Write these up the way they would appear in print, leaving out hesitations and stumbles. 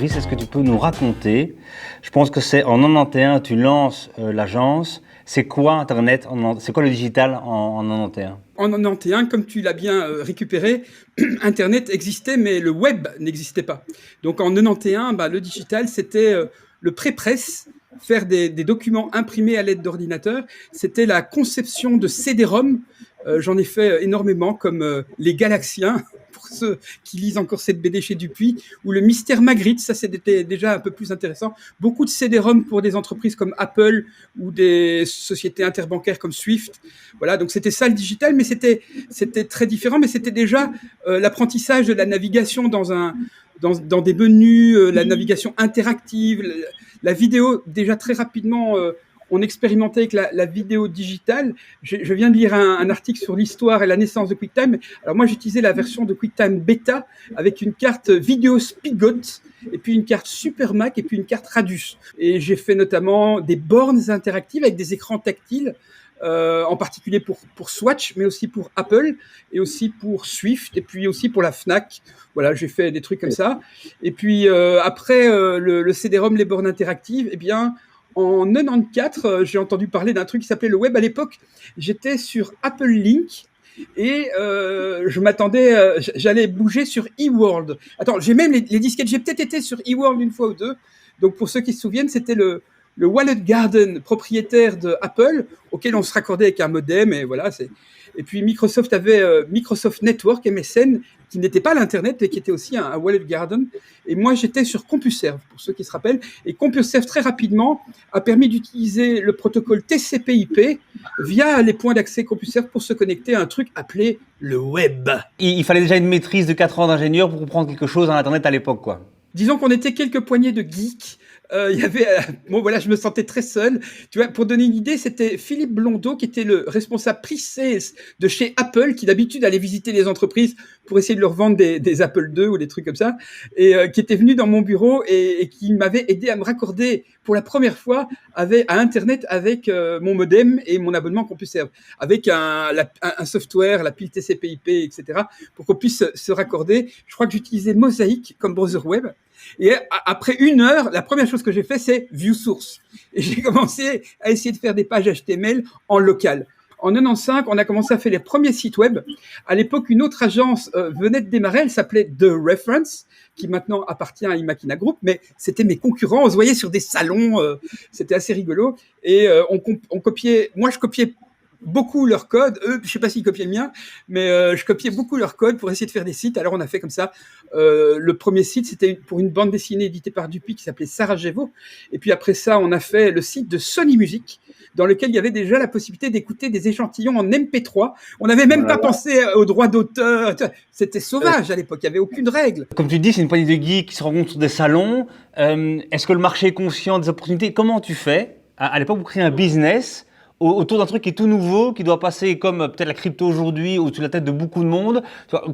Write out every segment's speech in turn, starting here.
Fabrice, est-ce que tu peux nous raconter, je pense que c'est en 91, tu lances l'agence. C'est quoi Internet, c'est quoi le digital en 91? En 91, comme tu l'as bien récupéré, Internet existait, mais le web n'existait pas. Donc en 91, le digital, c'était le pré-presse, faire des documents imprimés à l'aide d'ordinateur. C'était la conception de CD-ROM. J'en ai fait énormément, comme Les Galaxiens, pour ceux qui lisent encore cette BD chez Dupuis, ou Le Mystère Magritte, ça c'était déjà un peu plus intéressant. Beaucoup de CD-ROM pour des entreprises comme Apple ou des sociétés interbancaires comme Swift. Voilà, donc c'était ça le digital, mais c'était très différent, mais c'était déjà l'apprentissage de la navigation dans des menus, la navigation interactive, la vidéo, déjà très rapidement, on expérimentait avec la vidéo digitale. Je viens de lire un article sur l'histoire et la naissance de QuickTime. Alors moi, j'utilisais la version de QuickTime Beta avec une carte vidéo Spigot, et puis une carte SuperMac, et puis une carte Radius. Et j'ai fait notamment des bornes interactives avec des écrans tactiles, en particulier pour Swatch, mais aussi pour Apple, et aussi pour Swift, et puis aussi pour la Fnac. Voilà, j'ai fait des trucs comme ça. Et puis après le CD-ROM, les bornes interactives, eh bien, en 94, j'ai entendu parler d'un truc qui s'appelait le web. À l'époque, j'étais sur Apple Link et je m'attendais, j'allais bouger sur eWorld. Attends, j'ai même les disquettes. J'ai peut-être été sur eWorld une fois ou deux. Donc pour ceux qui se souviennent, c'était le Wallet Garden propriétaire de Apple, auquel on se raccordait avec un modem, et voilà. Et puis Microsoft avait Microsoft Network, MSN, qui n'était pas l'Internet, mais qui était aussi un Wallet Garden. Et moi, j'étais sur CompuServe, pour ceux qui se rappellent. Et CompuServe, très rapidement, a permis d'utiliser le protocole TCP/IP via les points d'accès CompuServe pour se connecter à un truc appelé le web. Il fallait déjà une maîtrise de 4 ans d'ingénieur pour comprendre quelque chose à Internet à l'époque, quoi. Disons qu'on était quelques poignées de geeks. Il y avait, bon voilà, je me sentais très seul. Tu vois, pour donner une idée, c'était Philippe Blondeau qui était le responsable pre-sales de chez Apple, qui d'habitude allait visiter les entreprises pour essayer de leur vendre des Apple II ou des trucs comme ça, et qui était venu dans mon bureau et qui m'avait aidé à me raccorder pour la première fois à Internet avec mon modem et mon abonnement CompuServe, avec un software, la pile TCP/IP, etc., pour qu'on puisse se raccorder. Je crois que j'utilisais Mosaic comme browser web. Et après 1 heure, la première chose que j'ai fait, c'est View Source. Et j'ai commencé à essayer de faire des pages HTML en local. En 95, on a commencé à faire les premiers sites web. À l'époque, une autre agence venait de démarrer, elle s'appelait The Reference, qui maintenant appartient à Imakina Group, mais c'était mes concurrents. On se voyait sur des salons, c'était assez rigolo. Et on copiait, moi je copiais beaucoup leur code. Eux, je sais pas s'ils copiaient le mien, mais je copiais beaucoup leur code pour essayer de faire des sites. Alors on a fait comme ça. Le premier site, c'était pour une bande dessinée éditée par Dupuis qui s'appelait Sarajevo. Et puis après ça, on a fait le site de Sony Music, dans lequel il y avait déjà la possibilité d'écouter des échantillons en MP3. On n'avait même pas pensé aux droits d'auteur. C'était sauvage à l'époque, il n'y avait aucune règle. Comme tu dis, c'est une poignée de geeks qui se rencontrent sur des salons. Est-ce que le marché est conscient des opportunités? Comment tu fais à l'époque pour créer un business autour d'un truc qui est tout nouveau, qui doit passer comme peut-être la crypto aujourd'hui au-dessus de la tête de beaucoup de monde?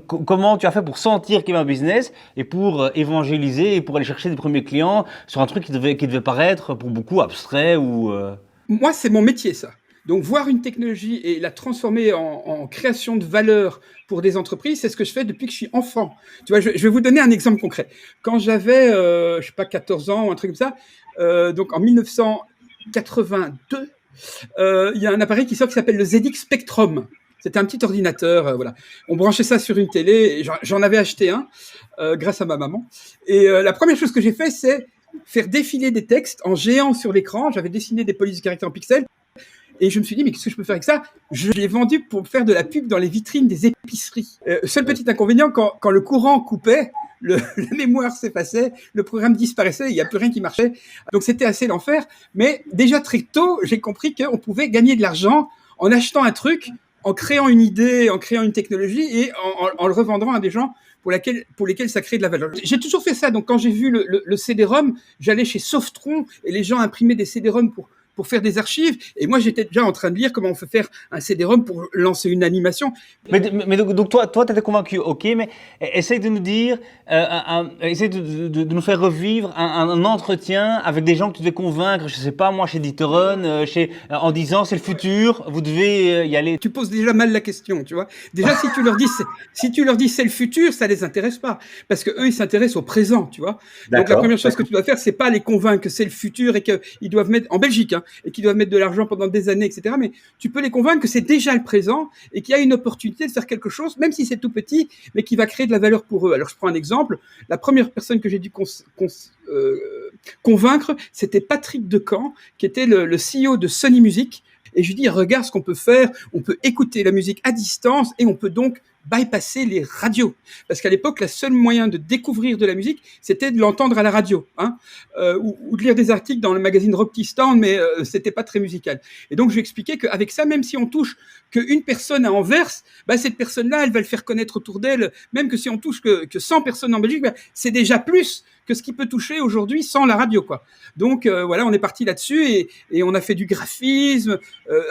Comment tu as fait pour sentir qu'il y avait un business et pour évangéliser et pour aller chercher des premiers clients sur un truc qui devait paraître pour beaucoup abstrait ou Moi, c'est mon métier, ça. Donc, voir une technologie et la transformer en création de valeur pour des entreprises, c'est ce que je fais depuis que je suis enfant. Tu vois, je vais vous donner un exemple concret. Quand j'avais, je sais pas, 14 ans ou un truc comme ça, donc en 1982, il y a un appareil qui sort qui s'appelle le ZX Spectrum. C'était un petit ordinateur, voilà. On branchait ça sur une télé, et j'en avais acheté un grâce à ma maman. Et la première chose que j'ai fait, c'est faire défiler des textes en géant sur l'écran. J'avais dessiné des polices de caractères en pixels. Et je me suis dit, mais qu'est-ce que je peux faire avec ça? Je l'ai vendu pour faire de la pub dans les vitrines des épiceries. Seul petit inconvénient, quand le courant coupait, la mémoire s'effaçait, le programme disparaissait, il n'y a plus rien qui marchait. Donc c'était assez l'enfer. Mais déjà très tôt, j'ai compris qu'on pouvait gagner de l'argent en achetant un truc, en créant une idée, en créant une technologie et en le revendant à des gens pour lesquels ça crée de la valeur. J'ai toujours fait ça. Donc quand j'ai vu le CD-ROM, j'allais chez Softron et les gens imprimaient des CD-ROM pour pour faire des archives. Et moi, j'étais déjà en train de lire comment on peut faire un CD-ROM pour lancer une animation. Mais donc toi, tu étais convaincu, ok, mais essaye de nous dire, essaye de nous faire revivre un entretien avec des gens que tu devais convaincre, je sais pas, moi, chez Dieteron, en disant c'est le futur, vous devez y aller. Tu poses déjà mal la question, tu vois. Déjà, si tu leur dis c'est le futur, ça les intéresse pas. Parce que eux, ils s'intéressent au présent, tu vois. Donc, la première chose que tu dois faire, c'est pas les convaincre que c'est le futur et qu'ils doivent mettre, en Belgique, hein, et qu'ils doivent mettre de l'argent pendant des années, etc. Mais tu peux les convaincre que c'est déjà le présent et qu'il y a une opportunité de faire quelque chose, même si c'est tout petit, mais qui va créer de la valeur pour eux. Alors, je prends un exemple. La première personne que j'ai dû convaincre, c'était Patrick Decamp, qui était le CEO de Sony Music. Et je lui dis, regarde ce qu'on peut faire, on peut écouter la musique à distance et on peut donc bypasser les radios. Parce qu'à l'époque, le seul moyen de découvrir de la musique, c'était de l'entendre à la radio, hein, ou de lire des articles dans le magazine Rockistan, mais c'était pas très musical. Et donc, je lui expliquais qu'avec ça, même si on touche qu'une personne à Anvers, bah, cette personne-là, elle va le faire connaître autour d'elle, même que si on touche que 100 personnes en Belgique, bah, c'est déjà plus que ce qui peut toucher aujourd'hui sans la radio, quoi. Donc voilà, on est parti là-dessus et on a fait du graphisme.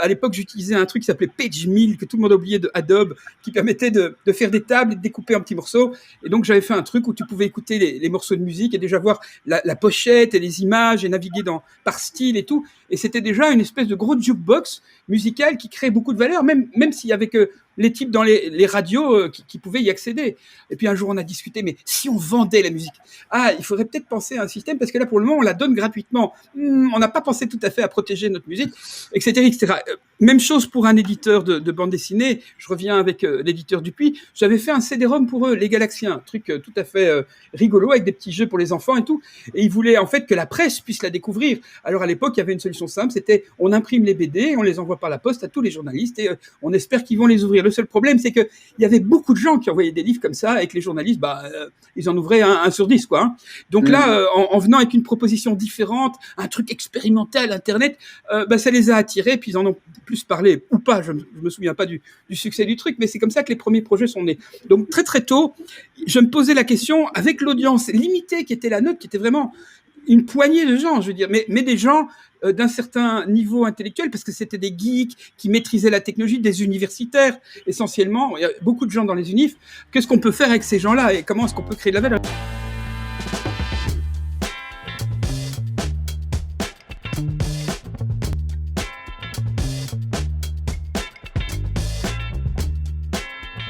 À l'époque, j'utilisais un truc qui s'appelait PageMill, que tout le monde a oublié, de Adobe, qui permettait de faire des tables et de découper en petits morceaux. Et donc j'avais fait un truc où tu pouvais écouter les morceaux de musique et déjà voir la pochette et les images et naviguer par style et tout. Et c'était déjà une espèce de gros jukebox musical qui crée beaucoup de valeur, même s'il y avait que les types dans les radios qui pouvaient y accéder. Et puis un jour, on a discuté, mais si on vendait la musique, il faudrait peut-être penser à un système, parce que là, pour le moment, on la donne gratuitement. On n'a pas pensé tout à fait à protéger notre musique, etc., etc. Même chose pour un éditeur de bande dessinée. Je reviens avec l'éditeur Dupuis. J'avais fait un CD-ROM pour eux, Les Galaxiens, un truc tout à fait rigolo, avec des petits jeux pour les enfants et tout. Et ils voulaient en fait que la presse puisse la découvrir. Alors à l'époque, il y avait une solution simple, c'était on imprime les BD, on les envoie par la poste à tous les journalistes et on espère qu'ils vont les ouvrir. Le seul problème, c'est qu'il y avait beaucoup de gens qui envoyaient des livres comme ça et que les journalistes, ils en ouvraient un sur 10, quoi. Hein. Donc là, en venant avec une proposition différente, un truc expérimental, Internet, ça les a attirés, puis ils en ont plus parlé, ou pas, je me souviens pas du succès du truc, mais c'est comme ça que les premiers projets sont nés. Donc très très tôt, je me posais la question, avec l'audience limitée qui était la nôtre, qui était vraiment une poignée de gens, je veux dire, mais des gens d'un certain niveau intellectuel, parce que c'était des geeks qui maîtrisaient la technologie, des universitaires essentiellement, il y a beaucoup de gens dans les unifs. Qu'est-ce qu'on peut faire avec ces gens-là et comment est-ce qu'on peut créer de la valeur ?